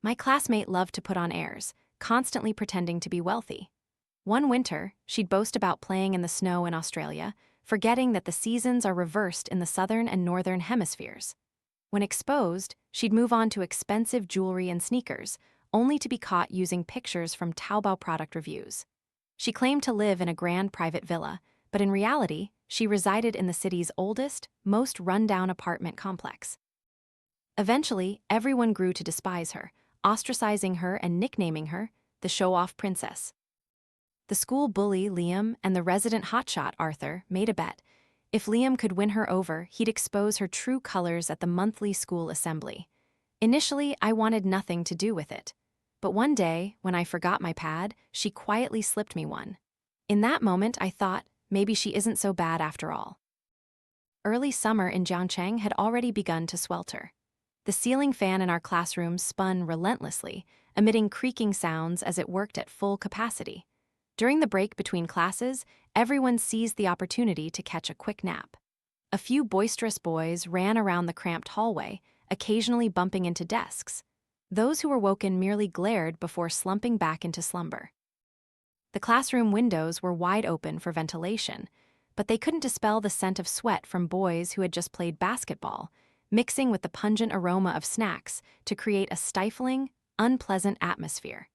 My classmate loved to put on airs, constantly pretending to be wealthy. One winter, she'd boast about playing in the snow in Australia, forgetting that the seasons are reversed in the southern and northern hemispheres. When exposed, she'd move on to expensive jewelry and sneakers, only to be caught using pictures from Taobao product reviews. She claimed to live in a grand private villa, but in reality, she resided in the city's oldest, most run-down apartment complex. Eventually, everyone grew to despise her, ostracizing her and nicknaming her the show-off princess. The school bully, Liam, and the resident hotshot, Arthur, made a bet. If Liam could win her over, he'd expose her true colors at the monthly school assembly. Initially, I wanted nothing to do with it. But one day, when I forgot my pad, she quietly slipped me one. In that moment, I thought, maybe she isn't so bad after all. Early summer in Jiangcheng had already begun to swelter. The ceiling fan in our classroom spun relentlessly, emitting creaking sounds as it worked at full capacity. During the break between classes, everyone seized the opportunity to catch a quick nap. A few boisterous boys ran around the cramped hallway, occasionally bumping into desks. Those who were woken merely glared before slumping back into slumber. The classroom windows were wide open for ventilation, but they couldn't dispel the scent of sweat from boys who had just played basketball, mixing with the pungent aroma of snacks to create a stifling, unpleasant atmosphere.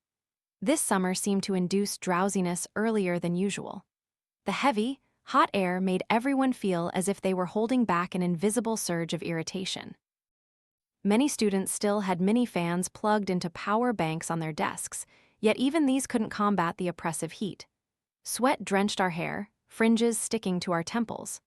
This summer seemed to induce drowsiness earlier than usual. The heavy, hot air made everyone feel as if they were holding back an invisible surge of irritation. Many students still had mini fans plugged into power banks on their desks, yet even these couldn't combat the oppressive heat. Sweat drenched our hair, fringes sticking to our temples.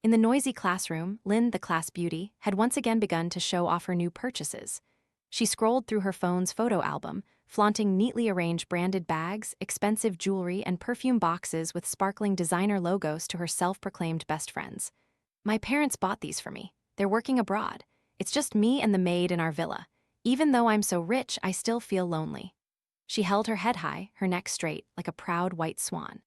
In the noisy classroom, Lynn, the class beauty, had once again begun to show off her new purchases. She scrolled through her phone's photo album, flaunting neatly arranged branded bags, expensive jewelry, and perfume boxes with sparkling designer logos to her self-proclaimed best friends. "My parents bought these for me. They're working abroad. It's just me and the maid in our villa. Even though I'm so rich, I still feel lonely." She held her head high, her neck straight, like a proud white swan.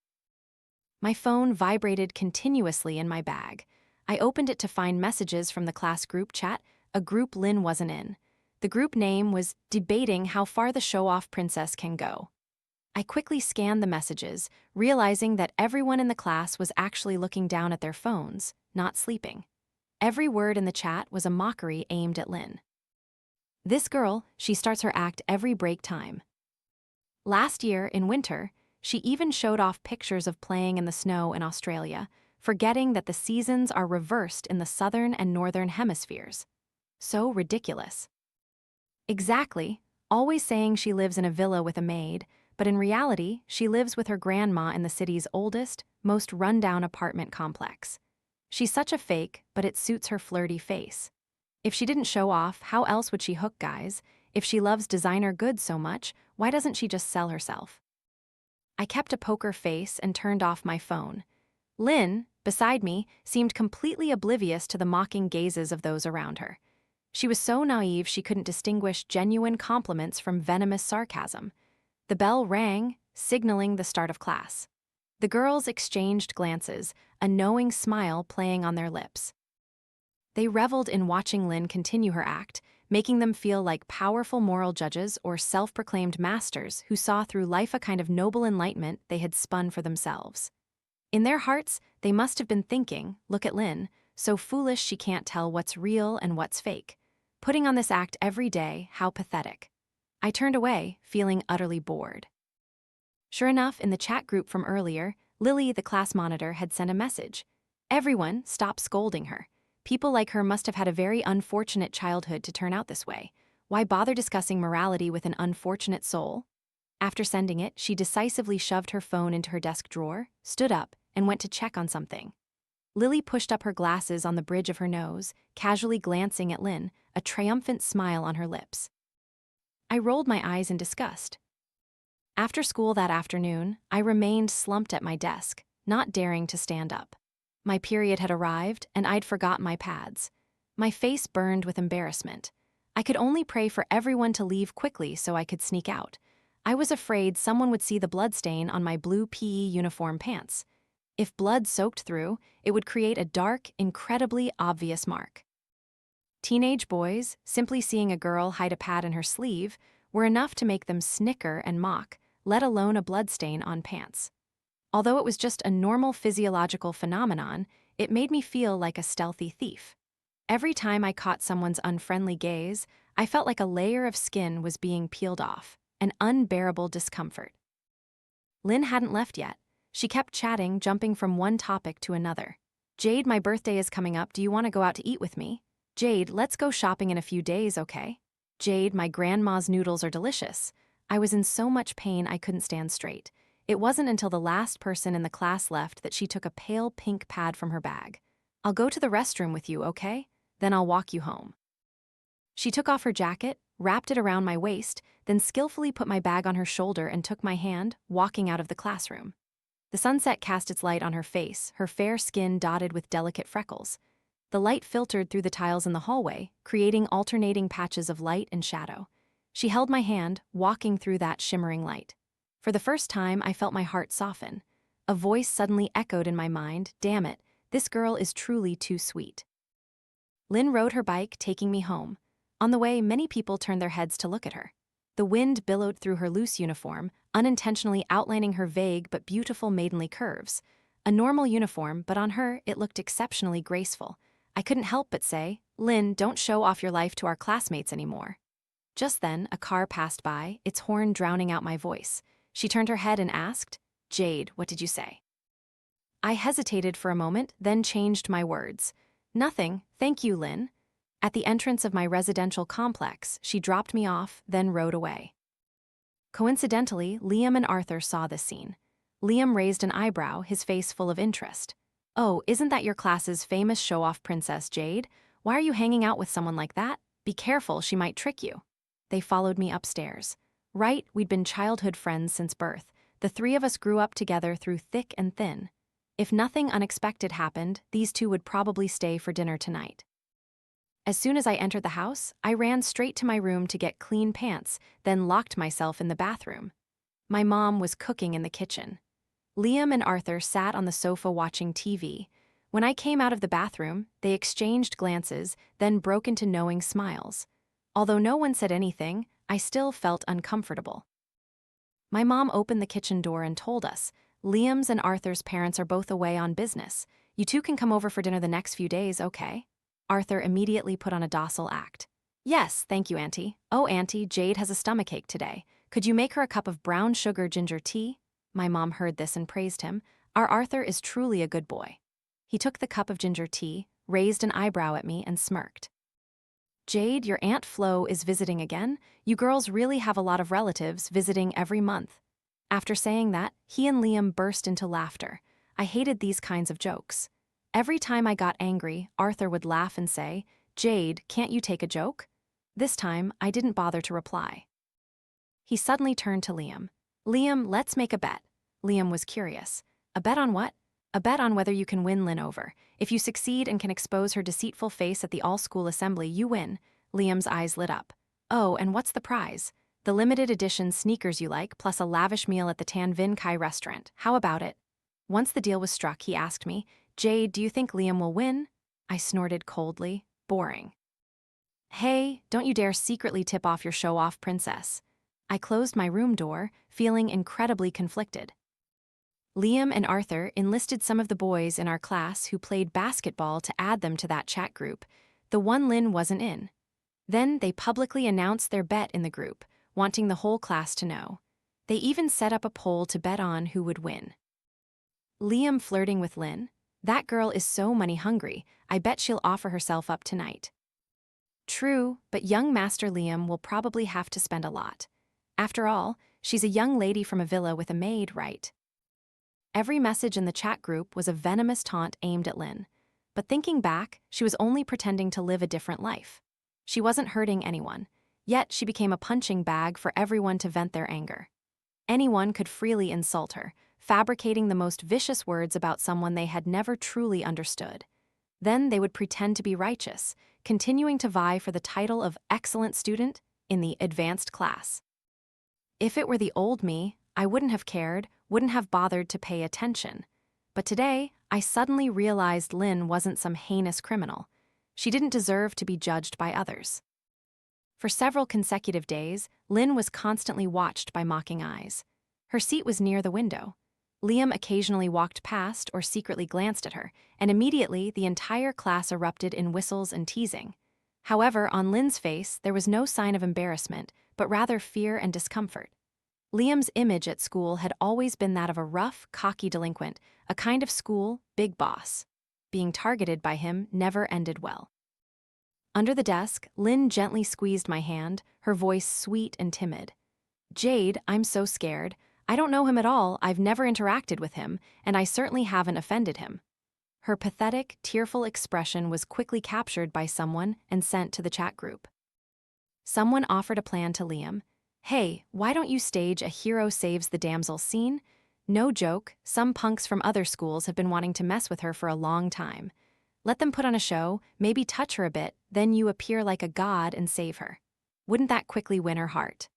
My phone vibrated continuously in my bag. I opened it to find messages from the class group chat, a group Lynn wasn't in. The group name was debating how far the show-off princess can go. I quickly scanned the messages, realizing that everyone in the class was actually looking down at their phones, not sleeping. Every word in the chat was a mockery aimed at Lynn. "This girl, she starts her act every break time." Last year, in winter, she even showed off pictures of playing in the snow in Australia, forgetting that the seasons are reversed in the southern and northern hemispheres. So ridiculous. Exactly, always saying she lives in a villa with a maid, but in reality, she lives with her grandma in the city's oldest, most run-down apartment complex. She's such a fake, but it suits her flirty face. If she didn't show off, how else would she hook guys? If she loves designer goods so much, why doesn't she just sell herself? I kept a poker face and turned off my phone. Lynn, beside me, seemed completely oblivious to the mocking gazes of those around her. She was so naive she couldn't distinguish genuine compliments from venomous sarcasm. The bell rang, signaling the start of class. The girls exchanged glances, a knowing smile playing on their lips. They reveled in watching Lynn continue her act, making them feel like powerful moral judges or self-proclaimed masters who saw through life a kind of noble enlightenment they had spun for themselves. In their hearts, they must have been thinking, "Look at Lynn, so foolish she can't tell what's real and what's fake. Putting on this act every day, how pathetic." I turned away, feeling utterly bored. Sure enough, in the chat group from earlier, Lily, the class monitor, had sent a message. "Everyone, stop scolding her. People like her must have had a very unfortunate childhood to turn out this way. Why bother discussing morality with an unfortunate soul?" After sending it, she decisively shoved her phone into her desk drawer, stood up, and went to check on something. Lily pushed up her glasses on the bridge of her nose, casually glancing at Lynn, a triumphant smile on her lips. I rolled my eyes in disgust. After school that afternoon, I remained slumped at my desk, not daring to stand up. My period had arrived, and I'd forgotten my pads. My face burned with embarrassment. I could only pray for everyone to leave quickly so I could sneak out. I was afraid someone would see the bloodstain on my blue PE uniform pants. If blood soaked through, it would create a dark, incredibly obvious mark. Teenage boys, simply seeing a girl hide a pad in her sleeve, were enough to make them snicker and mock, let alone a bloodstain on pants. Although it was just a normal physiological phenomenon, it made me feel like a stealthy thief. Every time I caught someone's unfriendly gaze, I felt like a layer of skin was being peeled off, an unbearable discomfort. Lynn hadn't left yet. She kept chatting, jumping from one topic to another. Jade, my birthday is coming up. Do you want to go out to eat with me? Jade, let's go shopping in a few days, okay? Jade, my grandma's noodles are delicious. I was in so much pain I couldn't stand straight. It wasn't until the last person in the class left that she took a pale pink pad from her bag. I'll go to the restroom with you, okay? Then I'll walk you home. She took off her jacket, wrapped it around my waist, then skillfully put my bag on her shoulder and took my hand, walking out of the classroom. The sunset cast its light on her face, her fair skin dotted with delicate freckles. The light filtered through the tiles in the hallway, creating alternating patches of light and shadow. She held my hand, walking through that shimmering light. For the first time, I felt my heart soften. A voice suddenly echoed in my mind, "Damn it, this girl is truly too sweet." Lynn rode her bike, taking me home. On the way, many people turned their heads to look at her. The wind billowed through her loose uniform, unintentionally outlining her vague but beautiful maidenly curves. A normal uniform, but on her, it looked exceptionally graceful. I couldn't help but say, "Lynn, don't show off your life to our classmates anymore." Just then, a car passed by, its horn drowning out my voice. She turned her head and asked, "Jade, what did you say?" I hesitated for a moment, then changed my words. "Nothing, thank you, Lynn." At the entrance of my residential complex, she dropped me off, then rode away. Coincidentally, Liam and Arthur saw this scene. Liam raised an eyebrow, his face full of interest. "Oh, isn't that your class's famous show-off princess, Jade? Why are you hanging out with someone like that? Be careful, she might trick you." They followed me upstairs. Right, we'd been childhood friends since birth. The three of us grew up together through thick and thin. If nothing unexpected happened, these two would probably stay for dinner tonight. As soon as I entered the house, I ran straight to my room to get clean pants, then locked myself in the bathroom. My mom was cooking in the kitchen. Liam and Arthur sat on the sofa watching TV. When I came out of the bathroom, they exchanged glances, then broke into knowing smiles. Although no one said anything, I still felt uncomfortable. My mom opened the kitchen door and told us, "Liam's and Arthur's parents are both away on business. You two can come over for dinner the next few days, okay?" Arthur immediately put on a docile act. "Yes, thank you, Auntie. Oh, Auntie, Jade has a stomachache today. Could you make her a cup of brown sugar ginger tea?" My mom heard this and praised him. Our Arthur is truly a good boy. He took the cup of ginger tea, raised an eyebrow at me, and smirked. "Jade, your Aunt Flo is visiting again. You girls really have a lot of relatives visiting every month." After saying that, he and Liam burst into laughter. I hated these kinds of jokes. Every time I got angry, Arthur would laugh and say, "Jade, can't you take a joke?" This time, I didn't bother to reply. He suddenly turned to Liam. "Liam, let's make a bet." Liam was curious. "A bet on what?" "A bet on whether you can win Lynn over. If you succeed and can expose her deceitful face at the all-school assembly, you win." Liam's eyes lit up. "Oh, and what's the prize?" "The limited edition sneakers you like, plus a lavish meal at the Tan Vin Kai restaurant. How about it?" Once the deal was struck, he asked me, "Jade, do you think Liam will win?" I snorted coldly. Boring. "Hey, don't you dare secretly tip off your show-off princess." I closed my room door, feeling incredibly conflicted. Liam and Arthur enlisted some of the boys in our class who played basketball to add them to that chat group, the one Lynn wasn't in. Then they publicly announced their bet in the group, wanting the whole class to know. They even set up a poll to bet on who would win. Liam flirting with Lynn? That girl is so money-hungry, I bet she'll offer herself up tonight. True, but young Master Liam will probably have to spend a lot. After all, she's a young lady from a villa with a maid, right? Every message in the chat group was a venomous taunt aimed at Lynn. But thinking back, she was only pretending to live a different life. She wasn't hurting anyone, yet she became a punching bag for everyone to vent their anger. Anyone could freely insult her, fabricating the most vicious words about someone they had never truly understood. Then they would pretend to be righteous, continuing to vie for the title of excellent student in the advanced class. If it were the old me, I wouldn't have cared, wouldn't have bothered to pay attention. But today, I suddenly realized Lynn wasn't some heinous criminal. She didn't deserve to be judged by others. For several consecutive days, Lynn was constantly watched by mocking eyes. Her seat was near the window. Liam occasionally walked past or secretly glanced at her, and immediately the entire class erupted in whistles and teasing. However, on Lynn's face, there was no sign of embarrassment, but rather fear and discomfort. Liam's image at school had always been that of a rough, cocky delinquent, a kind of school big boss. Being targeted by him never ended well. Under the desk, Lynn gently squeezed my hand, her voice sweet and timid. "Jade, I'm so scared. I don't know him at all, I've never interacted with him, and I certainly haven't offended him." Her pathetic, tearful expression was quickly captured by someone and sent to the chat group. Someone offered a plan to Liam. "Hey, why don't you stage a hero saves the damsel scene? No joke, some punks from other schools have been wanting to mess with her for a long time. Let them put on a show, maybe touch her a bit, then you appear like a god and save her. Wouldn't that quickly win her heart?"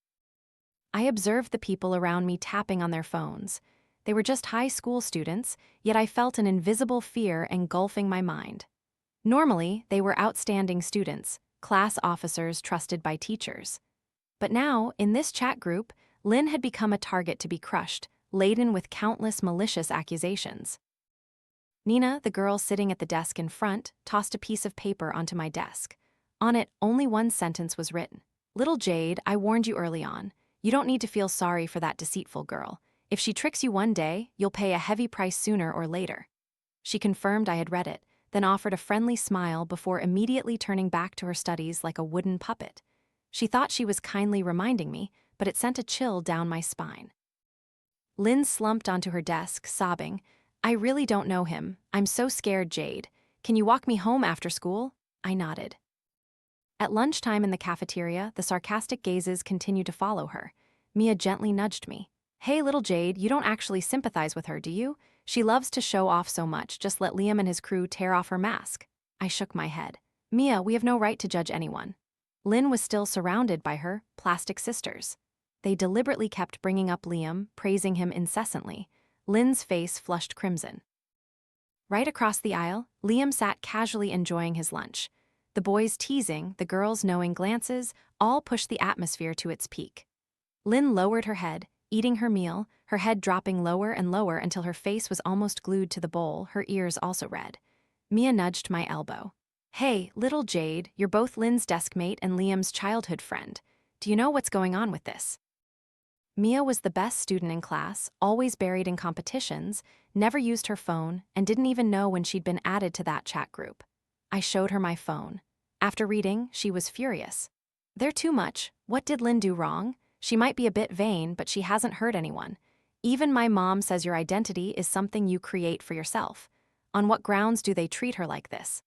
I observed the people around me tapping on their phones. They were just high school students, yet I felt an invisible fear engulfing my mind. Normally, they were outstanding students, class officers trusted by teachers. But now, in this chat group, Lynn had become a target to be crushed, laden with countless malicious accusations. Nina, the girl sitting at the desk in front, tossed a piece of paper onto my desk. On it, only one sentence was written. "Little Jade, I warned you early on. You don't need to feel sorry for that deceitful girl. If she tricks you one day, you'll pay a heavy price sooner or later." She confirmed I had read it, then offered a friendly smile before immediately turning back to her studies like a wooden puppet. She thought she was kindly reminding me, but it sent a chill down my spine. Lynn slumped onto her desk, sobbing. "I really don't know him. I'm so scared, Jade. Can you walk me home after school?" I nodded. At lunchtime in the cafeteria, the sarcastic gazes continued to follow her. Mia gently nudged me. "Hey, little Jade, you don't actually sympathize with her, do you? She loves to show off so much, just let Liam and his crew tear off her mask." I shook my head. "Mia, we have no right to judge anyone." Lynn was still surrounded by her plastic sisters. They deliberately kept bringing up Liam, praising him incessantly. Lynn's face flushed crimson. Right across the aisle, Liam sat casually enjoying his lunch. The boys teasing, the girls knowing glances, all pushed the atmosphere to its peak. Lynn lowered her head, eating her meal, her head dropping lower and lower until her face was almost glued to the bowl, her ears also red. Mia nudged my elbow. "Hey, little Jade, you're both Lynn's deskmate and Liam's childhood friend. Do you know what's going on with this?" Mia was the best student in class, always buried in competitions, never used her phone, and didn't even know when she'd been added to that chat group. I showed her my phone. After reading, she was furious. "They're too much. What did Lynn do wrong? She might be a bit vain, but she hasn't hurt anyone. Even my mom says your identity is something you create for yourself. On what grounds do they treat her like this?"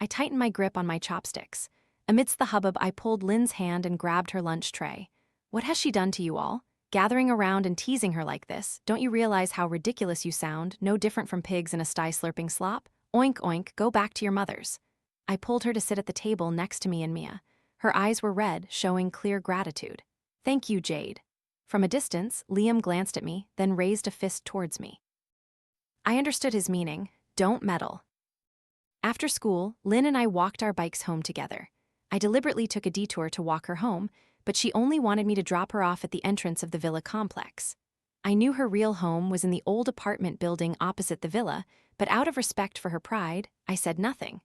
I tightened my grip on my chopsticks. Amidst the hubbub, I pulled Lynn's hand and grabbed her lunch tray. "What has she done to you all? Gathering around and teasing her like this, don't you realize how ridiculous you sound, no different from pigs in a sty slurping slop? Oink oink, go back to your mothers." I pulled her to sit at the table next to me and Mia. Her eyes were red, showing clear gratitude. "Thank you, Jade." From a distance, Liam glanced at me, then raised a fist towards me. I understood his meaning. Don't meddle. After school, Lynn and I walked our bikes home together. I deliberately took a detour to walk her home, but she only wanted me to drop her off at the entrance of the villa complex. I knew her real home was in the old apartment building opposite the villa, but out of respect for her pride, I said nothing.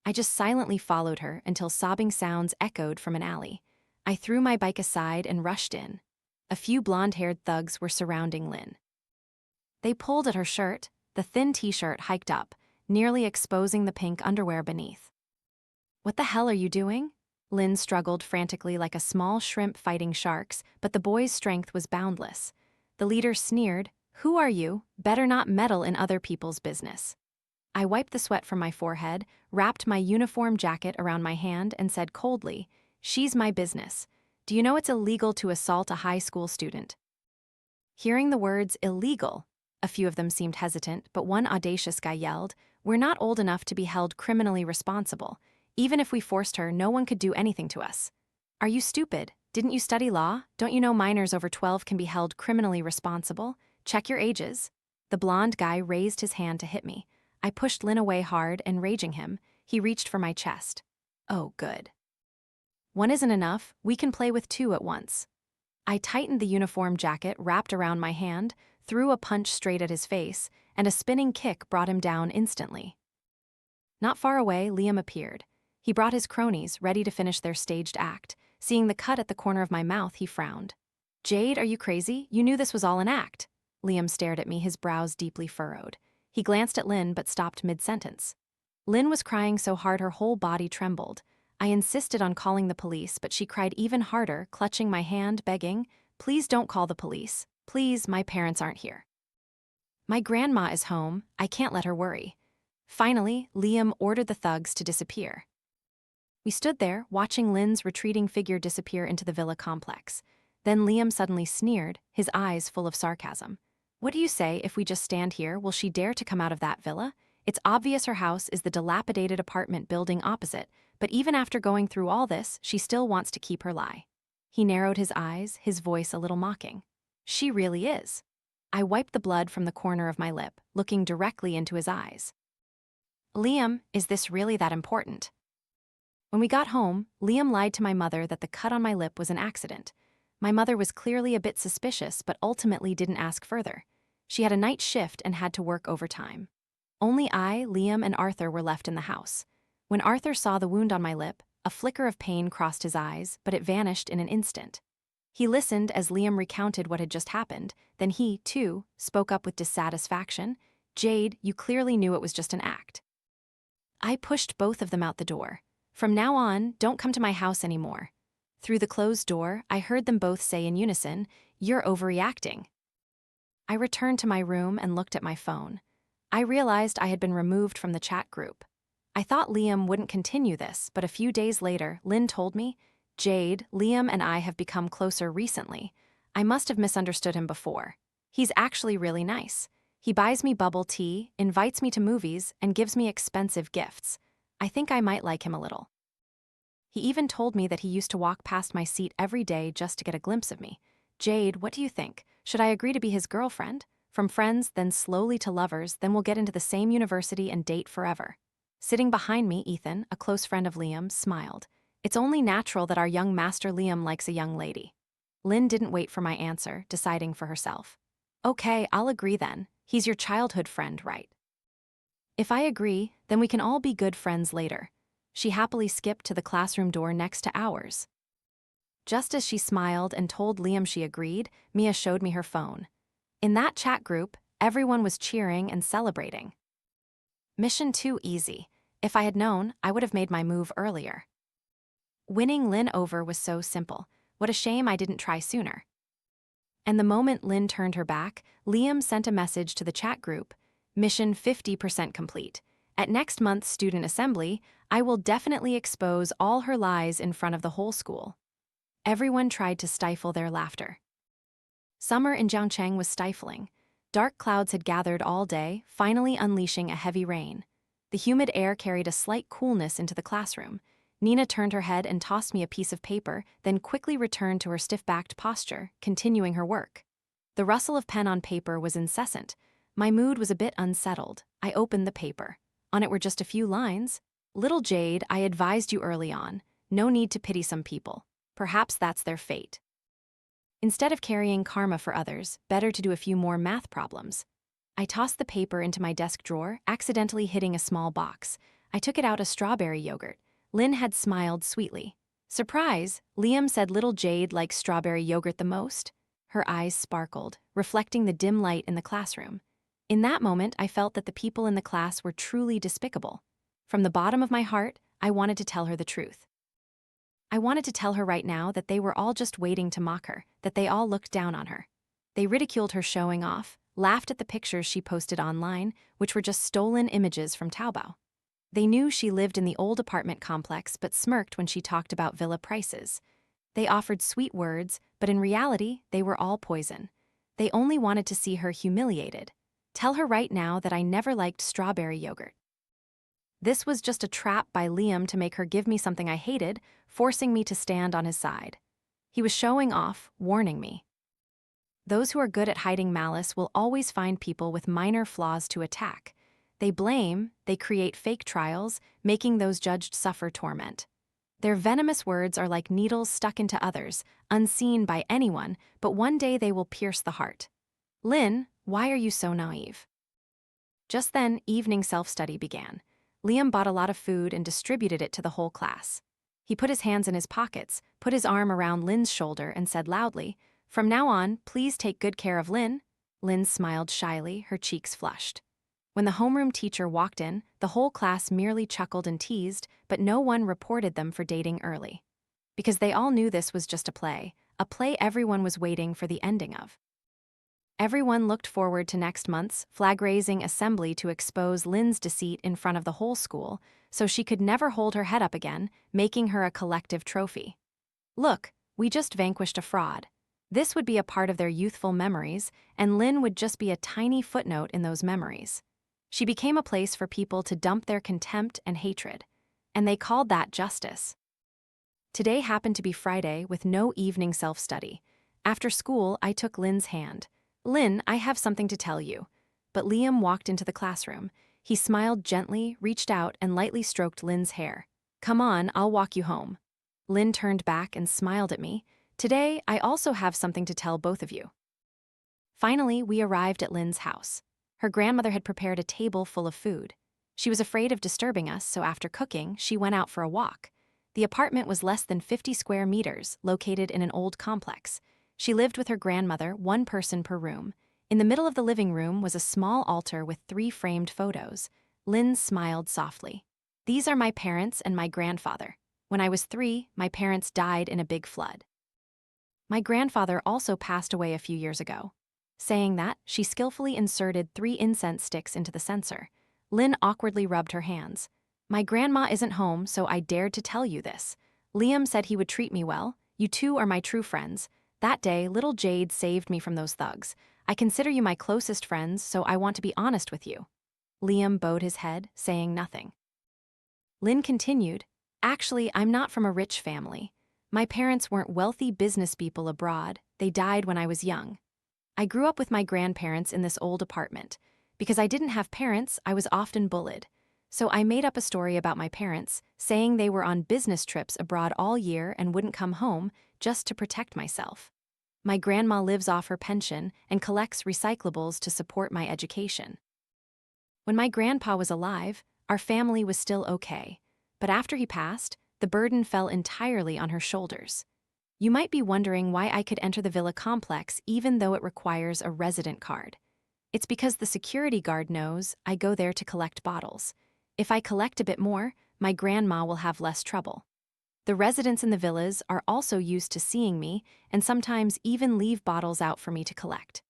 I just silently followed her until sobbing sounds echoed from an alley. I threw my bike aside and rushed in. A few blonde-haired thugs were surrounding Lynn. They pulled at her shirt, the thin t-shirt hiked up, nearly exposing the pink underwear beneath. "What the hell are you doing?" Lynn struggled frantically like a small shrimp fighting sharks, but the boy's strength was boundless. The leader sneered, "Who are you? Better not meddle in other people's business." I wiped the sweat from my forehead, wrapped my uniform jacket around my hand, and said coldly, "She's my business. Do you know it's illegal to assault a high school student?" Hearing the words illegal, a few of them seemed hesitant, but one audacious guy yelled, "We're not old enough to be held criminally responsible. Even if we forced her, no one could do anything to us." "Are you stupid? Didn't you study law? Don't you know minors over 12 can be held criminally responsible? Check your ages." The blonde guy raised his hand to hit me. I pushed Lynn away hard, enraging him. He reached for my chest. Oh, good. One isn't enough, we can play with two at once. I tightened the uniform jacket wrapped around my hand, threw a punch straight at his face, and a spinning kick brought him down instantly. Not far away, Liam appeared. He brought his cronies, ready to finish their staged act. Seeing the cut at the corner of my mouth, he frowned. Jade, are you crazy? You knew this was all an act. Liam stared at me, his brows deeply furrowed. He glanced at Lynn but stopped mid-sentence. Lynn was crying so hard her whole body trembled. I insisted on calling the police, but she cried even harder, clutching my hand, begging, "Please don't call the police. Please, my parents aren't here. My grandma is home, I can't let her worry." Finally, Liam ordered the thugs to disappear. We stood there, watching Lynn's retreating figure disappear into the villa complex. Then Liam suddenly sneered, his eyes full of sarcasm. "What do you say if we just stand here? Will she dare to come out of that villa? It's obvious her house is the dilapidated apartment building opposite, but even after going through all this, she still wants to keep her lie." He narrowed his eyes, his voice a little mocking. "She really is." I wiped the blood from the corner of my lip, looking directly into his eyes. "Liam, is this really that important?" When we got home, Liam lied to my mother that the cut on my lip was an accident. My mother was clearly a bit suspicious, but ultimately didn't ask further. She had a night shift and had to work overtime. Only I, Liam, and Arthur were left in the house. When Arthur saw the wound on my lip, a flicker of pain crossed his eyes, but it vanished in an instant. He listened as Liam recounted what had just happened, then he, too, spoke up with dissatisfaction. "Jade, you clearly knew it was just an act." I pushed both of them out the door. "From now on, don't come to my house anymore." Through the closed door, I heard them both say in unison, "You're overreacting." I returned to my room and looked at my phone. I realized I had been removed from the chat group. I thought Liam wouldn't continue this, but a few days later, Lynn told me, "Jade, Liam and I have become closer recently. I must have misunderstood him before. He's actually really nice. He buys me bubble tea, invites me to movies, and gives me expensive gifts. I think I might like him a little." He even told me that he used to walk past my seat every day just to get a glimpse of me. "Jade, what do you think? Should I agree to be his girlfriend? From friends, then slowly to lovers, then we'll get into the same university and date forever." Sitting behind me, Ethan, a close friend of Liam, smiled. "It's only natural that our young master Liam likes a young lady." Lynn didn't wait for my answer, deciding for herself. "Okay, I'll agree then. He's your childhood friend, right?" "If I agree, then we can all be good friends later." She happily skipped to the classroom door next to ours. Just as she smiled and told Liam she agreed, Mia showed me her phone. In that chat group, everyone was cheering and celebrating. Mission 2 easy. If I had known, I would have made my move earlier. Winning Lynn over was so simple. What a shame I didn't try sooner. And the moment Lynn turned her back, Liam sent a message to the chat group. "Mission 50% complete. At next month's student assembly, I will definitely expose all her lies in front of the whole school." Everyone tried to stifle their laughter. Summer in Jiangcheng was stifling. Dark clouds had gathered all day, finally unleashing a heavy rain. The humid air carried a slight coolness into the classroom. Nina turned her head and tossed me a piece of paper, then quickly returned to her stiff-backed posture, continuing her work. The rustle of pen on paper was incessant. My mood was a bit unsettled. I opened the paper. On it were just a few lines. "Little Jade, I advised you early on. No need to pity some people. Perhaps that's their fate. Instead of carrying karma for others, better to do a few more math problems." I tossed the paper into my desk drawer, accidentally hitting a small box. I took it out a strawberry yogurt. Lynn had smiled sweetly. "Surprise!" Liam said little Jade likes strawberry yogurt the most. Her eyes sparkled, reflecting the dim light in the classroom. In that moment, I felt that the people in the class were truly despicable. From the bottom of my heart, I wanted to tell her the truth. I wanted to tell her right now that they were all just waiting to mock her, that they all looked down on her. They ridiculed her showing off, laughed at the pictures she posted online, which were just stolen images from Taobao. They knew she lived in the old apartment complex but smirked when she talked about villa prices. They offered sweet words, but in reality, they were all poison. They only wanted to see her humiliated. Tell her right now that I never liked strawberry yogurt. This was just a trap by Liam to make her give me something I hated, forcing me to stand on his side. He was showing off, warning me. Those who are good at hiding malice will always find people with minor flaws to attack. They blame, they create fake trials, making those judged suffer torment. Their venomous words are like needles stuck into others, unseen by anyone, but one day they will pierce the heart. Lynn, why are you so naive? Just then, evening self-study began. Liam bought a lot of food and distributed it to the whole class. He put his hands in his pockets, put his arm around Lynn's shoulder, and said loudly, "From now on, please take good care of Lynn." Lynn smiled shyly, her cheeks flushed. When the homeroom teacher walked in, the whole class merely chuckled and teased, but no one reported them for dating early. Because they all knew this was just a play everyone was waiting for the ending of. Everyone looked forward to next month's flag-raising assembly to expose Lynn's deceit in front of the whole school, so she could never hold her head up again, making her a collective trophy. Look, we just vanquished a fraud. This would be a part of their youthful memories, and Lynn would just be a tiny footnote in those memories. She became a place for people to dump their contempt and hatred, and they called that justice. Today happened to be Friday with no evening self-study. After school, I took Lynn's hand. "Lynn, I have something to tell you." But Liam walked into the classroom. He smiled gently, reached out, and lightly stroked Lynn's hair. "Come on, I'll walk you home." Lynn turned back and smiled at me. "Today, I also have something to tell both of you." Finally, we arrived at Lynn's house. Her grandmother had prepared a table full of food. She was afraid of disturbing us, so after cooking, she went out for a walk. The apartment was less than 50 square meters, located in an old complex. She lived with her grandmother, one person per room. In the middle of the living room was a small altar with 3 framed photos. Lynn smiled softly. "These are my parents and my grandfather. When I was 3, my parents died in a big flood. My grandfather also passed away a few years ago." Saying that, she skillfully inserted 3 incense sticks into the censer. Lynn awkwardly rubbed her hands. "My grandma isn't home, so I dared to tell you this. Liam said he would treat me well. You two are my true friends. That day, little Jade saved me from those thugs. I consider you my closest friends, so I want to be honest with you." Liam bowed his head, saying nothing. Lynn continued, "Actually, I'm not from a rich family. My parents weren't wealthy business people abroad. They died when I was young. I grew up with my grandparents in this old apartment. Because I didn't have parents, I was often bullied. So I made up a story about my parents, saying they were on business trips abroad all year and wouldn't come home, just to protect myself. My grandma lives off her pension and collects recyclables to support my education. When my grandpa was alive, our family was still okay. But after he passed, the burden fell entirely on her shoulders. You might be wondering why I could enter the villa complex even though it requires a resident card. It's because the security guard knows I go there to collect bottles. If I collect a bit more, my grandma will have less trouble. The residents in the villas are also used to seeing me and sometimes even leave bottles out for me to collect.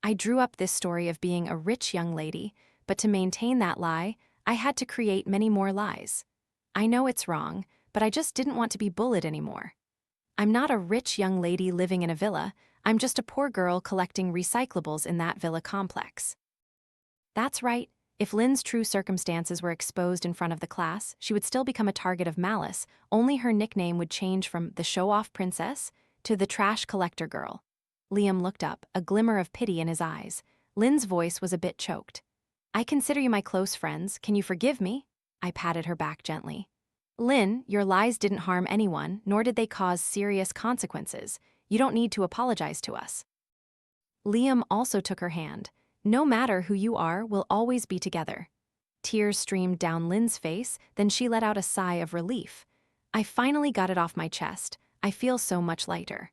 I drew up this story of being a rich young lady, but to maintain that lie, I had to create many more lies. I know it's wrong, but I just didn't want to be bullied anymore. I'm not a rich young lady living in a villa, I'm just a poor girl collecting recyclables in that villa complex." That's right. If Lynn's true circumstances were exposed in front of the class, she would still become a target of malice, only her nickname would change from the show-off princess to the trash collector girl. Liam looked up, a glimmer of pity in his eyes. Lynn's voice was a bit choked. "I consider you my close friends. Can you forgive me?" I patted her back gently. "Lynn, your lies didn't harm anyone, nor did they cause serious consequences. You don't need to apologize to us." Liam also took her hand. "No matter who you are, we'll always be together." Tears streamed down Lynn's face, then she let out a sigh of relief. "I finally got it off my chest. I feel so much lighter."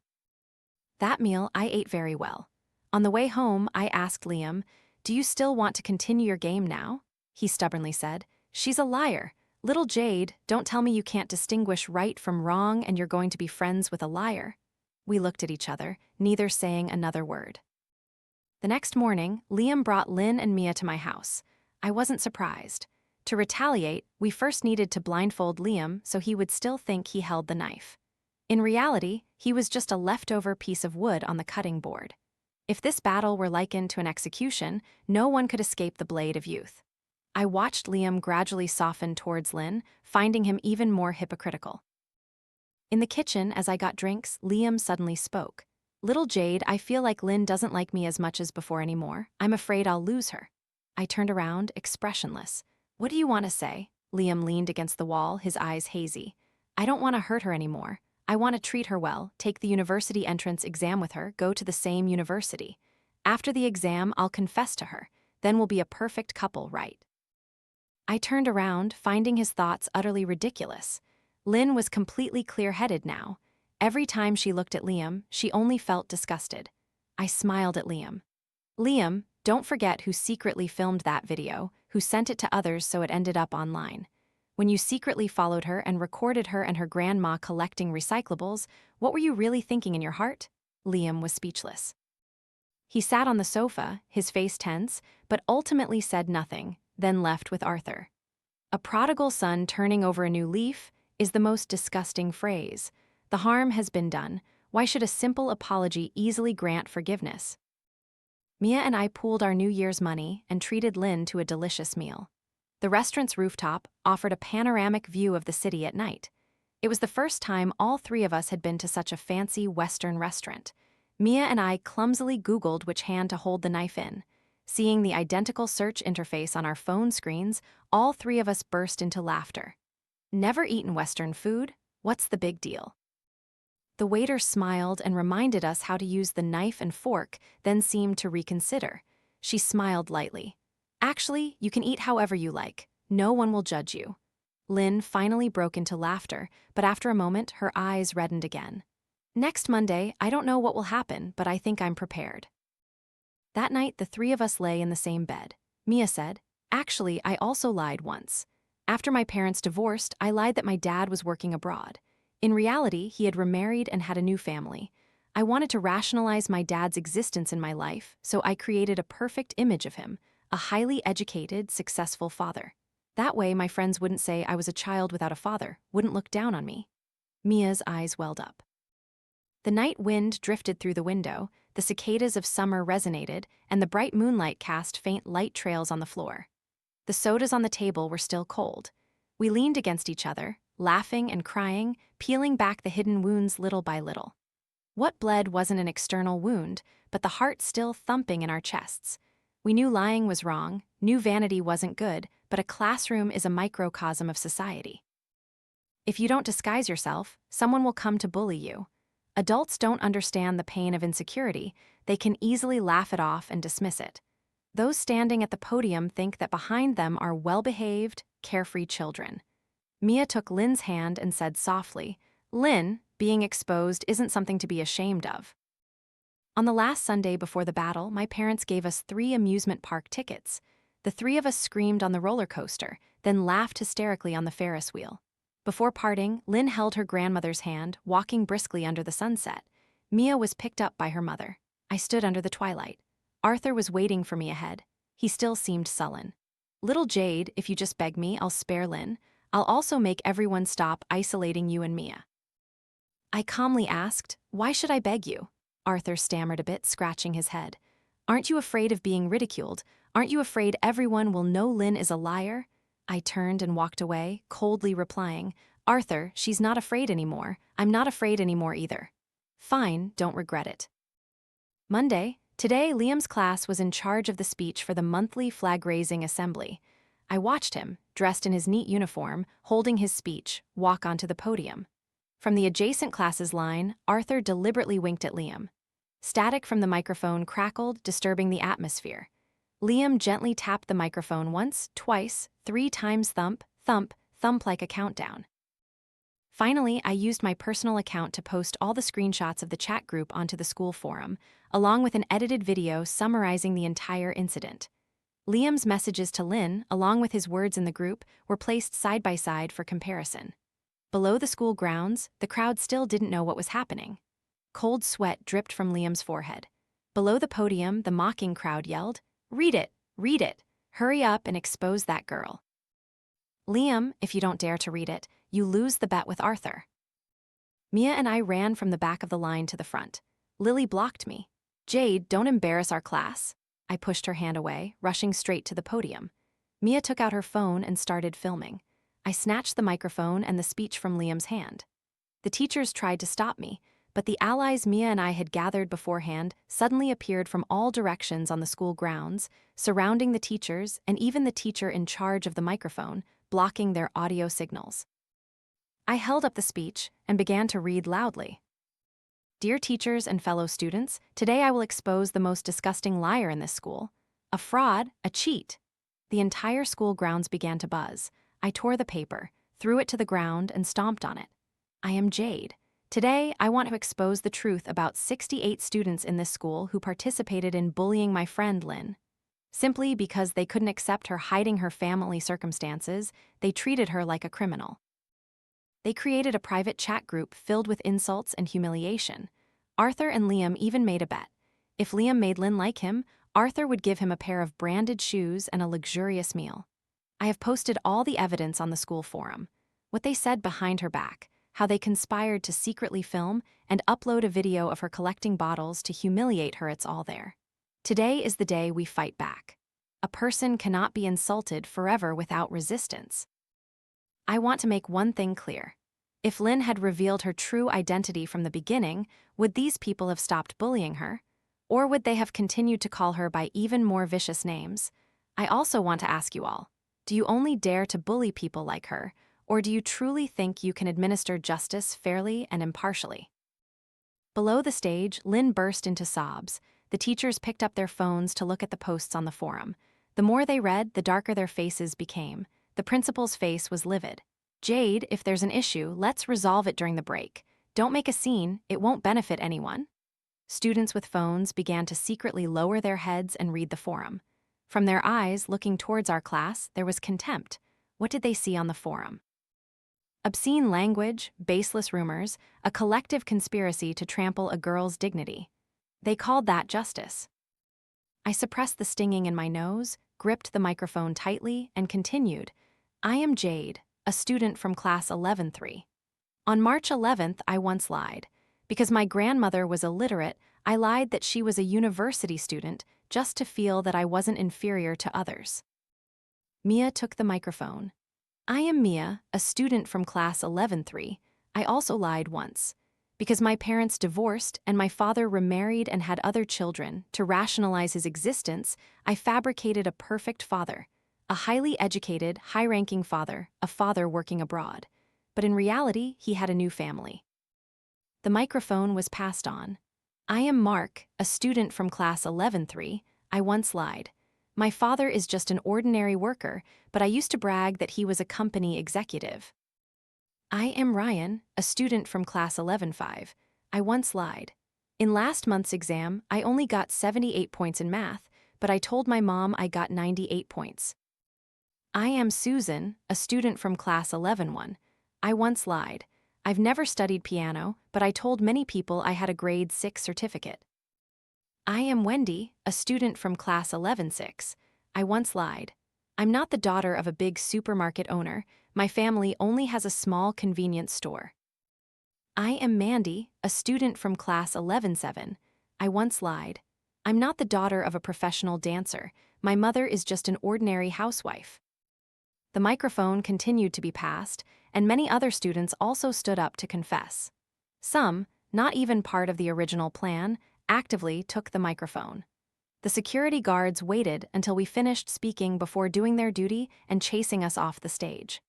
That meal, I ate very well. On the way home, I asked Liam, "Do you still want to continue your game now?" He stubbornly said, "She's a liar. Little Jade, don't tell me you can't distinguish right from wrong and you're going to be friends with a liar." We looked at each other, neither saying another word. The next morning, Liam brought Lynn and Mia to my house. I wasn't surprised. To retaliate, we first needed to blindfold Liam so he would still think he held the knife. In reality, he was just a leftover piece of wood on the cutting board. If this battle were likened to an execution, no one could escape the blade of youth. I watched Liam gradually soften towards Lynn, finding him even more hypocritical. In the kitchen, as I got drinks, Liam suddenly spoke. "Little Jade, I feel like Lynn doesn't like me as much as before anymore. I'm afraid I'll lose her." I turned around, expressionless. What do you want to say? Liam leaned against the wall, his eyes hazy. I don't want to hurt her anymore. I want to treat her well, take the university entrance exam with her, go to the same university. After the exam, I'll confess to her. Then we'll be a perfect couple, right? I turned around, finding his thoughts utterly ridiculous. Lynn was completely clear-headed now. Every time she looked at Liam, she only felt disgusted. I smiled at Liam. Liam, don't forget who secretly filmed that video, who sent it to others so it ended up online. When you secretly followed her and recorded her and her grandma collecting recyclables, what were you really thinking in your heart? Liam was speechless. He sat on the sofa, his face tense, but ultimately said nothing, then left with Arthur. A prodigal son turning over a new leaf is the most disgusting phrase. The harm has been done. Why should a simple apology easily grant forgiveness? Mia and I pooled our New Year's money and treated Lynn to a delicious meal. The restaurant's rooftop offered a panoramic view of the city at night. It was the first time all three of us had been to such a fancy Western restaurant. Mia and I clumsily Googled which hand to hold the knife in. Seeing the identical search interface on our phone screens, all three of us burst into laughter. Never eaten Western food? What's the big deal? The waiter smiled and reminded us how to use the knife and fork, then seemed to reconsider. She smiled lightly. Actually, you can eat however you like. No one will judge you. Lynn finally broke into laughter, but after a moment, her eyes reddened again. Next Monday, I don't know what will happen, but I think I'm prepared. That night, the three of us lay in the same bed. Mia said, actually, I also lied once. After my parents divorced, I lied that my dad was working abroad. In reality, he had remarried and had a new family. I wanted to rationalize my dad's existence in my life, so I created a perfect image of him, a highly educated, successful father. That way, my friends wouldn't say I was a child without a father, wouldn't look down on me. Mia's eyes welled up. The night wind drifted through the window, the cicadas of summer resonated, and the bright moonlight cast faint light trails on the floor. The sodas on the table were still cold. We leaned against each other, laughing and crying, peeling back the hidden wounds little by little. What bled wasn't an external wound, but the heart still thumping in our chests. We knew lying was wrong, knew vanity wasn't good, but a classroom is a microcosm of society. If you don't disguise yourself, someone will come to bully you. Adults don't understand the pain of insecurity, they can easily laugh it off and dismiss it. Those standing at the podium think that behind them are well-behaved, carefree children. Mia took Lynn's hand and said softly, Lynn, being exposed isn't something to be ashamed of. On the last Sunday before the battle, my parents gave us 3 amusement park tickets. The 3 of us screamed on the roller coaster, then laughed hysterically on the Ferris wheel. Before parting, Lynn held her grandmother's hand, walking briskly under the sunset. Mia was picked up by her mother. I stood under the twilight. Arthur was waiting for me ahead. He still seemed sullen. Little Jade, if you just beg me, I'll spare Lynn. I'll also make everyone stop isolating you and Mia. I calmly asked, why should I beg you? Arthur stammered a bit, scratching his head. Aren't you afraid of being ridiculed? Aren't you afraid everyone will know Lynn is a liar? I turned and walked away, coldly replying, Arthur, she's not afraid anymore. I'm not afraid anymore either. Fine, don't regret it. Monday, today Liam's class was in charge of the speech for the monthly flag-raising assembly. I watched him, dressed in his neat uniform, holding his speech, walk onto the podium. From the adjacent class's line, Arthur deliberately winked at Liam. Static from the microphone crackled, disturbing the atmosphere. Liam gently tapped the microphone once, twice, 3 times thump, thump, thump like a countdown. Finally, I used my personal account to post all the screenshots of the chat group onto the school forum, along with an edited video summarizing the entire incident. Liam's messages to Lynn, along with his words in the group, were placed side by side for comparison. Below the school grounds, the crowd still didn't know what was happening. Cold sweat dripped from Liam's forehead. Below the podium, the mocking crowd yelled, read it, hurry up and expose that girl. Liam, if you don't dare to read it, you lose the bet with Arthur. Mia and I ran from the back of the line to the front. Lily blocked me. Jade, don't embarrass our class. I pushed her hand away, rushing straight to the podium. Mia took out her phone and started filming. I snatched the microphone and the speech from Liam's hand. The teachers tried to stop me, but the allies Mia and I had gathered beforehand suddenly appeared from all directions on the school grounds, surrounding the teachers and even the teacher in charge of the microphone, blocking their audio signals. I held up the speech and began to read loudly. Dear teachers and fellow students, today I will expose the most disgusting liar in this school. A fraud, a cheat. The entire school grounds began to buzz. I tore the paper, threw it to the ground, and stomped on it. I am Jade. Today, I want to expose the truth about 68 students in this school who participated in bullying my friend Lynn. Simply because they couldn't accept her hiding her family circumstances, they treated her like a criminal. They created a private chat group filled with insults and humiliation. Arthur and Liam even made a bet. If Liam made Lynn like him, Arthur would give him a pair of branded shoes and a luxurious meal. I have posted all the evidence on the school forum. What they said behind her back, how they conspired to secretly film and upload a video of her collecting bottles to humiliate her, it's all there. Today is the day we fight back. A person cannot be insulted forever without resistance. I want to make one thing clear. If Lynn had revealed her true identity from the beginning, would these people have stopped bullying her? Or would they have continued to call her by even more vicious names? I also want to ask you all, do you only dare to bully people like her, or do you truly think you can administer justice fairly and impartially? Below the stage, Lynn burst into sobs. The teachers picked up their phones to look at the posts on the forum. The more they read, the darker their faces became. The principal's face was livid. Jade, if there's an issue, let's resolve it during the break. Don't make a scene, it won't benefit anyone. Students with phones began to secretly lower their heads and read the forum. From their eyes, looking towards our class, there was contempt. What did they see on the forum? Obscene language, baseless rumors, a collective conspiracy to trample a girl's dignity. They called that justice. I suppressed the stinging in my nose, gripped the microphone tightly, and continued. I am Jade, a student from class 11-3. On March 11th, I once lied. Because my grandmother was illiterate, I lied that she was a university student just to feel that I wasn't inferior to others. Mia took the microphone. I am Mia, a student from class 11-3. I also lied once. Because my parents divorced and my father remarried and had other children, to rationalize his existence, I fabricated a perfect father. A highly educated, high-ranking father, a father working abroad. But in reality, he had a new family. The microphone was passed on. I am Mark, a student from class 11-3. I once lied. My father is just an ordinary worker, but I used to brag that he was a company executive. I am Ryan, a student from class 11-5. I once lied. In last month's exam, I only got 78 points in math, but I told my mom I got 98 points. I am Susan, a student from class 11-1. I once lied. I've never studied piano, but I told many people I had a grade 6 certificate. I am Wendy, a student from class 11-6. I once lied. I'm not the daughter of a big supermarket owner. My family only has a small convenience store. I am Mandy, a student from class 11-7. I once lied. I'm not the daughter of a professional dancer. My mother is just an ordinary housewife. The microphone continued to be passed, and many other students also stood up to confess. Some, not even part of the original plan, actively took the microphone. The security guards waited until we finished speaking before doing their duty and chasing us off the stage.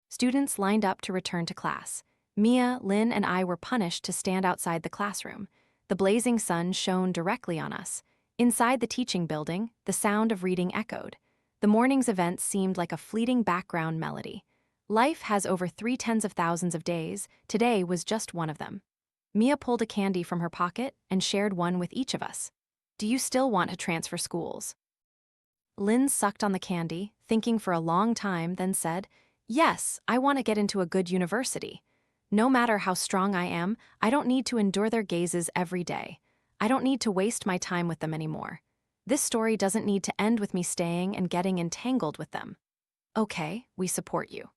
Students lined up to return to class. Mia, Lynn, and I were punished to stand outside the classroom. The blazing sun shone directly on us. Inside the teaching building, the sound of reading echoed. The morning's events seemed like a fleeting background melody. Life has over 3/10,000 of days. Today was just one of them. Mia pulled a candy from her pocket and shared one with each of us. Do you still want to transfer schools? Lynn sucked on the candy, thinking for a long time, then said, Yes, I want to get into a good university. No matter how strong I am, I don't need to endure their gazes every day. I don't need to waste my time with them anymore. This story doesn't need to end with me staying and getting entangled with them. Okay, we support you.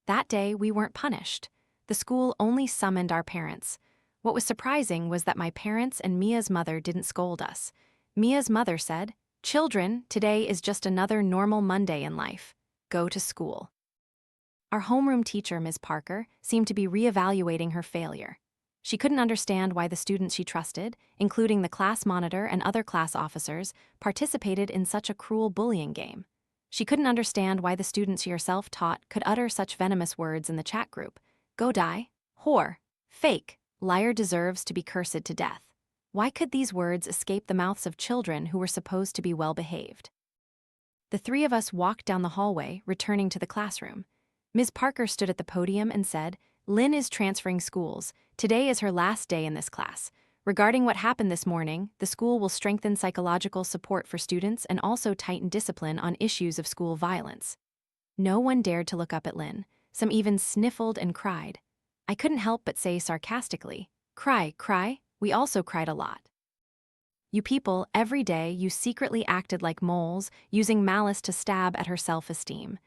That day, we weren't punished. The school only summoned our parents. What was surprising was that my parents and Mia's mother didn't scold us. Mia's mother said, Children, today is just another normal Monday in life. Go to school. Our homeroom teacher, Ms. Parker, seemed to be reevaluating her failure. She couldn't understand why the students she trusted, including the class monitor and other class officers, participated in such a cruel bullying game. She couldn't understand why the students she herself taught could utter such venomous words in the chat group. Go die, whore, fake, liar deserves to be cursed to death. Why could these words escape the mouths of children who were supposed to be well-behaved? The three of us walked down the hallway, returning to the classroom. Ms. Parker stood at the podium and said, "Lynn is transferring schools. Today is her last day in this class. Regarding what happened this morning, the school will strengthen psychological support for students and also tighten discipline on issues of school violence." No one dared to look up at Lynn. Some even sniffled and cried. I couldn't help but say sarcastically, Cry. We also cried a lot. You people, every day, you secretly acted like moles, using malice to stab at her self-esteem.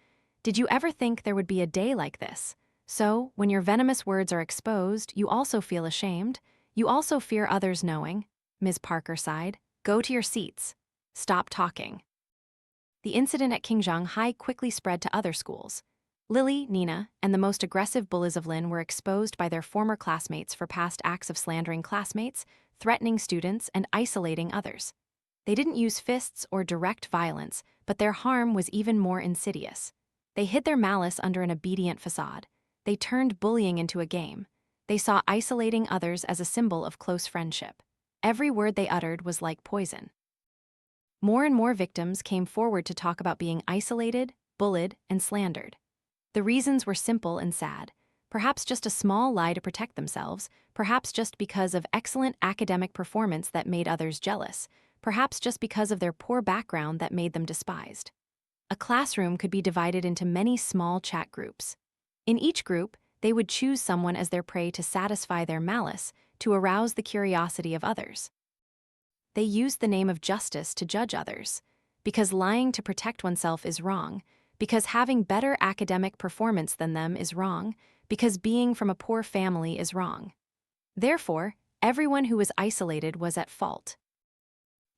Did you ever think there would be a day like this? So, when your venomous words are exposed, you also feel ashamed. You also fear others knowing. Ms. Parker sighed. Go to your seats. Stop talking. The incident at Qingzhang High quickly spread to other schools. Lily, Nina, and the most aggressive bullies of Lynn were exposed by their former classmates for past acts of slandering classmates, threatening students, and isolating others. They didn't use fists or direct violence, but their harm was even more insidious. They hid their malice under an obedient facade. They turned bullying into a game. They saw isolating others as a symbol of close friendship. Every word they uttered was like poison. More and more victims came forward to talk about being isolated, bullied, and slandered. The reasons were simple and sad. Perhaps just a small lie to protect themselves, perhaps just because of excellent academic performance that made others jealous, perhaps just because of their poor background that made them despised. A classroom could be divided into many small chat groups. In each group, they would choose someone as their prey to satisfy their malice, to arouse the curiosity of others. They used the name of justice to judge others, because lying to protect oneself is wrong, because having better academic performance than them is wrong, because being from a poor family is wrong. Therefore, everyone who was isolated was at fault.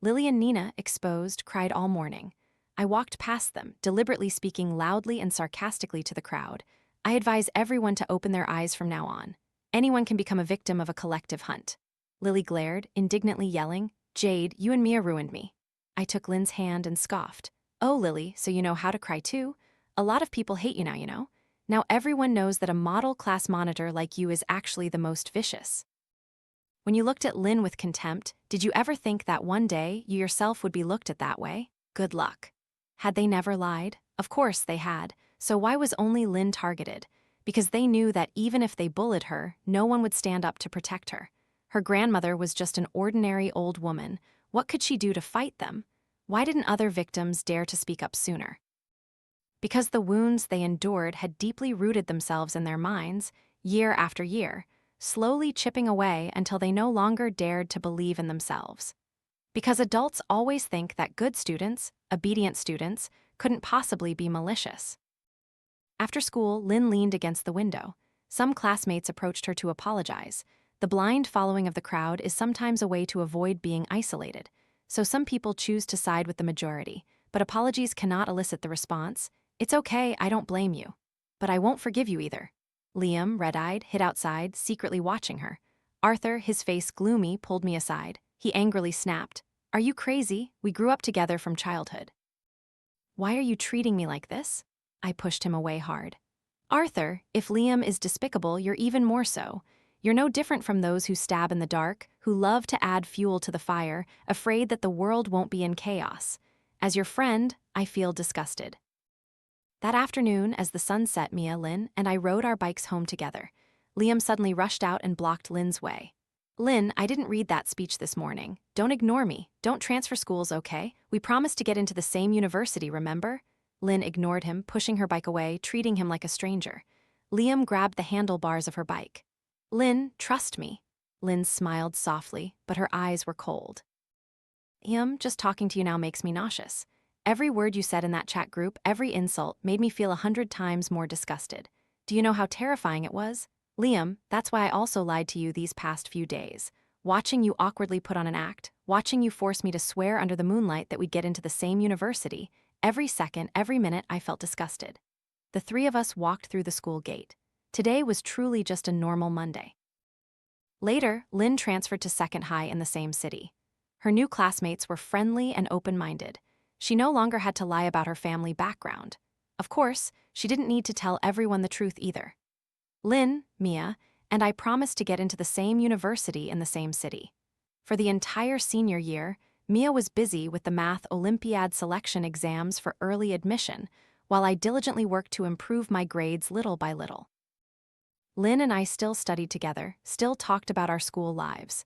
Lily and Nina, exposed, cried all morning. I walked past them, deliberately speaking loudly and sarcastically to the crowd. I advise everyone to open their eyes from now on. Anyone can become a victim of a collective hunt. Lily glared, indignantly yelling, Jade, you and Mia ruined me. I took Lynn's hand and scoffed. Oh, Lily, so you know how to cry too? A lot of people hate you now, you know? Now everyone knows that a model class monitor like you is actually the most vicious. When you looked at Lynn with contempt, did you ever think that one day you yourself would be looked at that way? Good luck. Had they never lied? Of course they had. So why was only Lynn targeted? Because they knew that even if they bullied her, no one would stand up to protect her. Her grandmother was just an ordinary old woman. What could she do to fight them? Why didn't other victims dare to speak up sooner? Because the wounds they endured had deeply rooted themselves in their minds, year after year, slowly chipping away until they no longer dared to believe in themselves. Because adults always think that good students, obedient students, couldn't possibly be malicious. After school, Lynn leaned against the window. Some classmates approached her to apologize. The blind following of the crowd is sometimes a way to avoid being isolated. So some people choose to side with the majority, but apologies cannot elicit the response, "It's okay, I don't blame you. But I won't forgive you either." Liam, red-eyed, hid outside, secretly watching her. Arthur, his face gloomy, pulled me aside. He angrily snapped, "Are you crazy? We grew up together from childhood." "Why are you treating me like this?" I pushed him away hard. "Arthur, if Liam is despicable, you're even more so. You're no different from those who stab in the dark, who love to add fuel to the fire, afraid that the world won't be in chaos. As your friend, I feel disgusted." That afternoon, as the sun set, Mia, Lynn, and I rode our bikes home together. Liam suddenly rushed out and blocked Lynn's way. "Lynn, I didn't read that speech this morning. Don't ignore me. Don't transfer schools, okay? We promised to get into the same university, remember?" Lynn ignored him, pushing her bike away, treating him like a stranger. Liam grabbed the handlebars of her bike. "Lynn, trust me." Lynn smiled softly, but her eyes were cold. Just talking to you now makes me nauseous. Every word you said in that chat group, every insult, made me feel 100 times more disgusted. Do you know how terrifying it was? Liam, that's why I also lied to you these past few days. Watching you awkwardly put on an act, watching you force me to swear under the moonlight that we'd get into the same university, every second, every minute I felt disgusted. The three of us walked through the school gate. Today was truly just a normal Monday. Later, Lynn transferred to second high in the same city. Her new classmates were friendly and open-minded. She no longer had to lie about her family background. Of course, she didn't need to tell everyone the truth either. Lynn, Mia, and I promised to get into the same university in the same city. For the entire senior year, Mia was busy with the math Olympiad selection exams for early admission, while I diligently worked to improve my grades little by little. Lynn and I still studied together, still talked about our school lives.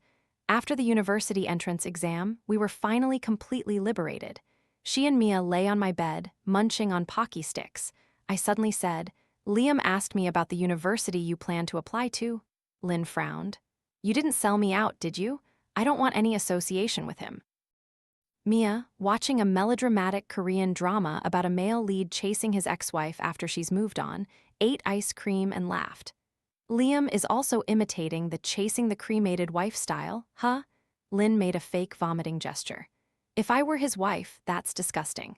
After the university entrance exam, we were finally completely liberated. She and Mia lay on my bed, munching on Pocky sticks. I suddenly said, "Liam asked me about the university you plan to apply to." Lynn frowned. "You didn't sell me out, did you? I don't want any association with him." Mia, watching a melodramatic Korean drama about a male lead chasing his ex-wife after she's moved on, ate ice cream and laughed. "Liam is also imitating the chasing the cremated wife style, huh?" Lynn made a fake vomiting gesture. "If I were his wife, that's disgusting."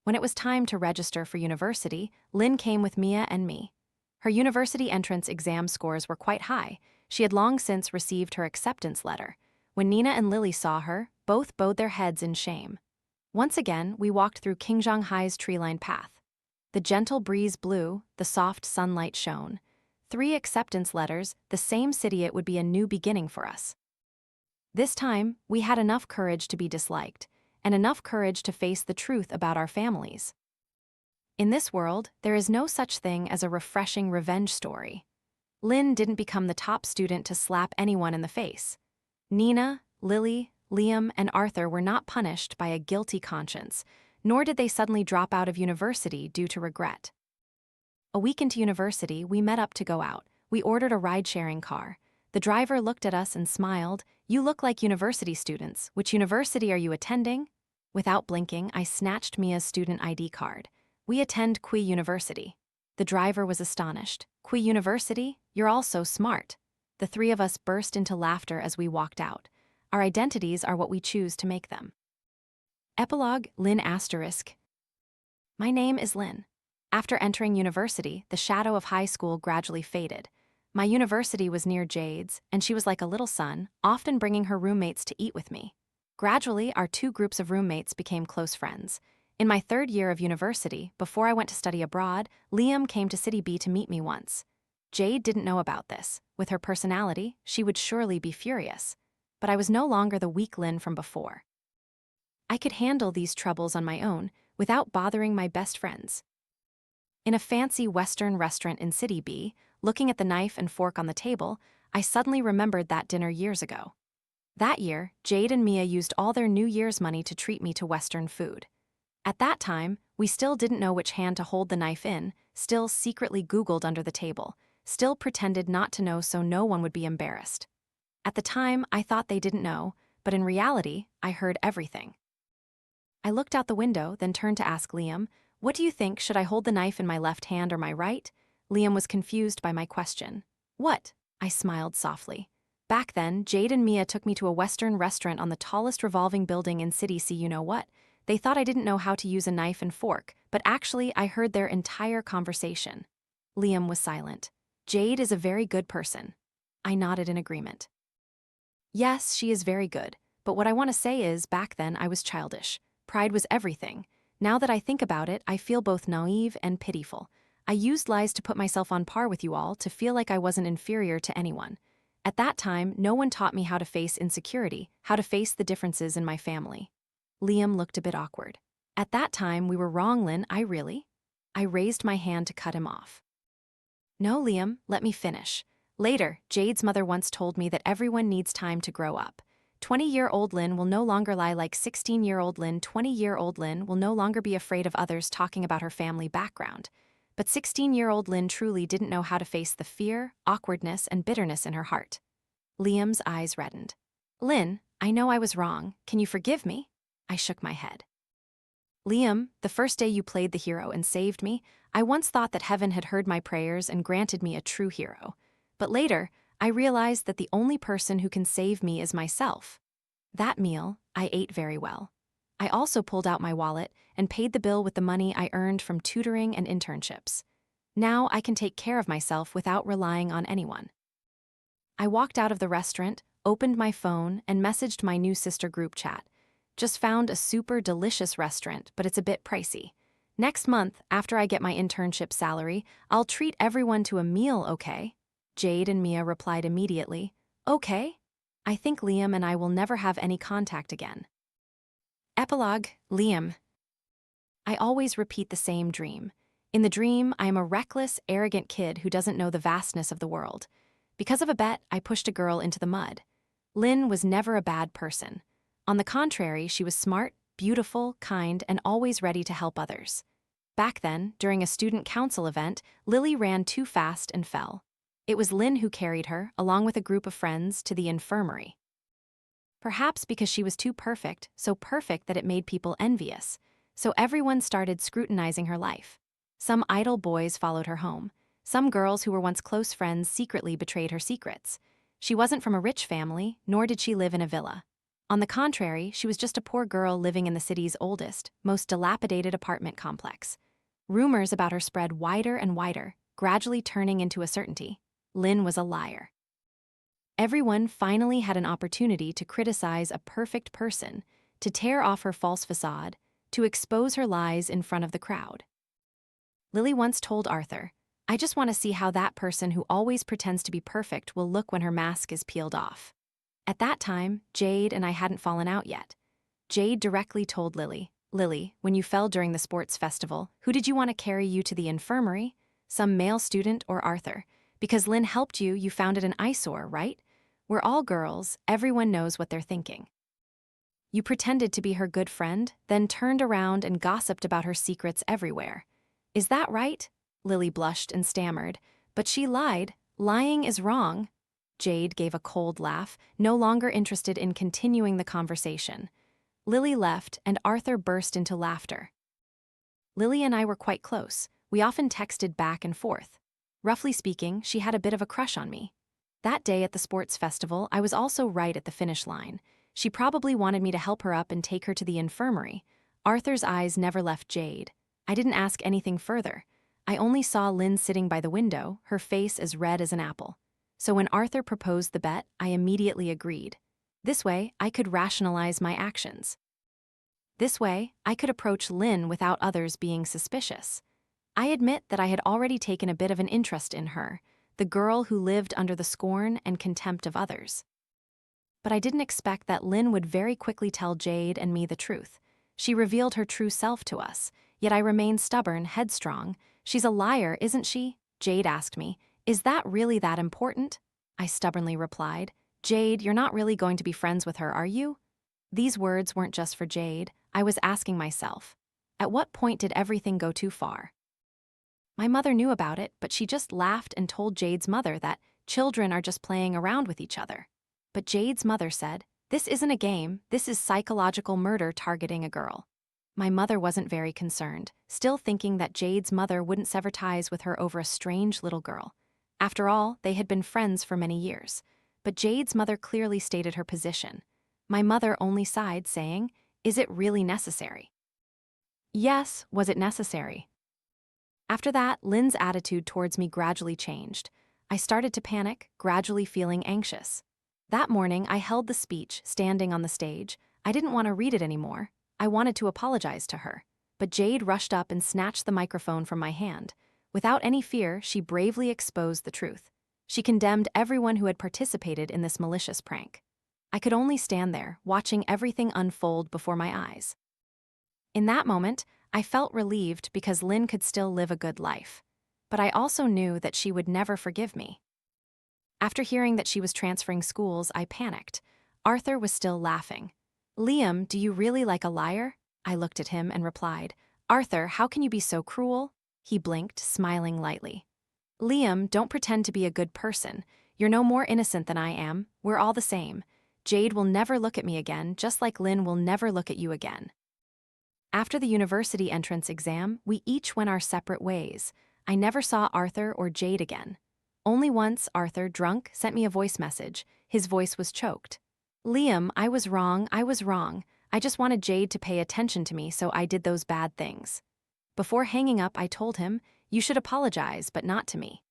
When it was time to register for university, Lynn came with Mia and me. Her university entrance exam scores were quite high. She had long since received her acceptance letter. When Nina and Lily saw her, both bowed their heads in shame. Once again, we walked through Kingjong High's tree-lined path. The gentle breeze blew, the soft sunlight shone. 3 acceptance letters, the same city. It would be a new beginning for us. This time, we had enough courage to be disliked, and enough courage to face the truth about our families. In this world, there is no such thing as a refreshing revenge story. Lynn didn't become the top student to slap anyone in the face. Nina, Lily, Liam, and Arthur were not punished by a guilty conscience, nor did they suddenly drop out of university due to regret. A week into university, we met up to go out. We ordered a ride-sharing car. The driver looked at us and smiled. "You look like university students. Which university are you attending?" Without blinking, I snatched Mia's student ID card. "We attend Kui University." The driver was astonished. "Kui University? You're all so smart." The 3 of us burst into laughter as we walked out. Our identities are what we choose to make them. Epilogue, Lynn asterisk. My name is Lynn. After entering university, the shadow of high school gradually faded. My university was near Jade's, and she was like a little son, often bringing her roommates to eat with me. Gradually, our 2 groups of roommates became close friends. In my 3rd year of university, before I went to study abroad, Liam came to City B to meet me once. Jade didn't know about this. With her personality, she would surely be furious. But I was no longer the weak Lynn from before. I could handle these troubles on my own, without bothering my best friends. In a fancy Western restaurant in City B, looking at the knife and fork on the table, I suddenly remembered that dinner years ago. That year, Jade and Mia used all their New Year's money to treat me to Western food. At that time, we still didn't know which hand to hold the knife in, still secretly Googled under the table, still pretended not to know so no one would be embarrassed. At the time, I thought they didn't know, but in reality, I heard everything. I looked out the window, then turned to ask Liam, "What do you think, should I hold the knife in my left hand or my right?" Liam was confused by my question. "What?" I smiled softly. Back then, Jade and Mia took me to a Western restaurant on the tallest revolving building in City C. You know what? They thought I didn't know how to use a knife and fork, but actually I heard their entire conversation. Liam was silent. "Jade is a very good person." I nodded in agreement. "Yes, she is very good, but what I want to say is, back then I was childish. Pride was everything. Now that I think about it, I feel both naive and pitiful. I used lies to put myself on par with you all, to feel like I wasn't inferior to anyone. At that time, no one taught me how to face insecurity, how to face the differences in my family." Liam looked a bit awkward. "At that time, we were wrong, Lynn. I raised my hand to cut him off. "No, Liam, let me finish. Later, Jade's mother once told me that everyone needs time to grow up. 20-year-old Lynn will no longer lie like 16-year-old Lynn. 20-year-old Lynn will no longer be afraid of others talking about her family background. But 16-year-old Lynn truly didn't know how to face the fear, awkwardness, and bitterness in her heart." Liam's eyes reddened. "Lynn, I know I was wrong. Can you forgive me?" I shook my head. "Liam, the first day you played the hero and saved me, I once thought that heaven had heard my prayers and granted me a true hero. But later, I realized that the only person who can save me is myself." That meal, I ate very well. I also pulled out my wallet and paid the bill with the money I earned from tutoring and internships. Now I can take care of myself without relying on anyone. I walked out of the restaurant, opened my phone, and messaged my new sister group chat. Just found a super delicious restaurant, but it's a bit pricey. Next month, after I get my internship salary, I'll treat everyone to a meal, okay? Jade and Mia replied immediately, okay. I think Liam and I will never have any contact again. Epilogue, Liam. I always repeat the same dream. In the dream, I am a reckless, arrogant kid who doesn't know the vastness of the world. Because of a bet, I pushed a girl into the mud. Lynn was never a bad person. On the contrary, she was smart, beautiful, kind, and always ready to help others. Back then, during a student council event, Lily ran too fast and fell. It was Lynn who carried her, along with a group of friends, to the infirmary. Perhaps because she was too perfect, so perfect that it made people envious. So everyone started scrutinizing her life. Some idle boys followed her home. Some girls who were once close friends secretly betrayed her secrets. She wasn't from a rich family, nor did she live in a villa. On the contrary, she was just a poor girl living in the city's oldest, most dilapidated apartment complex. Rumors about her spread wider and wider, gradually turning into a certainty. Lynn was a liar. Everyone finally had an opportunity to criticize a perfect person, to tear off her false facade, to expose her lies in front of the crowd. Lily once told Arthur, "I just want to see how that person who always pretends to be perfect will look when her mask is peeled off." At that time, Jade and I hadn't fallen out yet. Jade directly told Lily, "Lily, when you fell during the sports festival, who did you want to carry you to the infirmary? Some male student or Arthur? Because Lynn helped you, you found it an eyesore, right? We're all girls, everyone knows what they're thinking." You pretended to be her good friend, then turned around and gossiped about her secrets everywhere. Is that right? Lily blushed and stammered. But she lied. Lying is wrong. Jade gave a cold laugh, no longer interested in continuing the conversation. Lily left, and Arthur burst into laughter. Lily and I were quite close. We often texted back and forth. Roughly speaking, she had a bit of a crush on me. That day at the sports festival, I was also right at the finish line. She probably wanted me to help her up and take her to the infirmary. Arthur's eyes never left Jade. I didn't ask anything further. I only saw Lynn sitting by the window, her face as red as an apple. So when Arthur proposed the bet, I immediately agreed. This way, I could rationalize my actions. This way, I could approach Lynn without others being suspicious. I admit that I had already taken a bit of an interest in her, the girl who lived under the scorn and contempt of others. But I didn't expect that Lynn would very quickly tell Jade and me the truth. She revealed her true self to us, yet I remained stubborn, headstrong. "She's a liar, isn't she?" Jade asked me. "Is that really that important?" I stubbornly replied. "Jade, you're not really going to be friends with her, are you?" These words weren't just for Jade. I was asking myself, at what point did everything go too far? My mother knew about it, but she just laughed and told Jade's mother that children are just playing around with each other. But Jade's mother said, "This isn't a game, this is psychological murder targeting a girl." My mother wasn't very concerned, still thinking that Jade's mother wouldn't sever ties with her over a strange little girl. After all, they had been friends for many years. But Jade's mother clearly stated her position. My mother only sighed, saying, "Is it really necessary?" Yes, was it necessary? After that, Lynn's attitude towards me gradually changed. I started to panic, gradually feeling anxious. That morning, I held the speech, standing on the stage. I didn't want to read it anymore. I wanted to apologize to her. But Jade rushed up and snatched the microphone from my hand. Without any fear, she bravely exposed the truth. She condemned everyone who had participated in this malicious prank. I could only stand there, watching everything unfold before my eyes. In that moment, I felt relieved because Lynn could still live a good life. But I also knew that she would never forgive me. After hearing that she was transferring schools, I panicked. Arthur was still laughing. "Liam, do you really like a liar?" I looked at him and replied, "Arthur, how can you be so cruel?" He blinked, smiling lightly. "Liam, don't pretend to be a good person. You're no more innocent than I am. We're all the same. Jade will never look at me again, just like Lynn will never look at you again." After the university entrance exam, we each went our separate ways. I never saw Arthur or Jade again. Only once, Arthur, drunk, sent me a voice message. His voice was choked. "Liam, I was wrong, I was wrong. I just wanted Jade to pay attention to me, so I did those bad things." Before hanging up, I told him, "You should apologize, but not to me."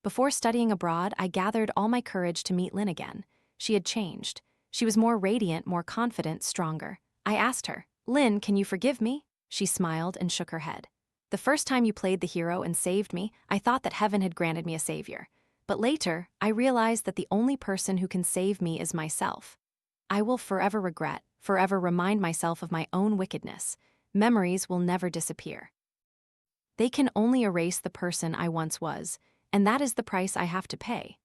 Before studying abroad, I gathered all my courage to meet Lynn again. She had changed. She was more radiant, more confident, stronger. I asked her, "Lynn, can you forgive me?" She smiled and shook her head. "The first time you played the hero and saved me, I thought that heaven had granted me a savior. But later, I realized that the only person who can save me is myself. I will forever regret, forever remind myself of my own wickedness. Memories will never disappear. They can only erase the person I once was, and that is the price I have to pay."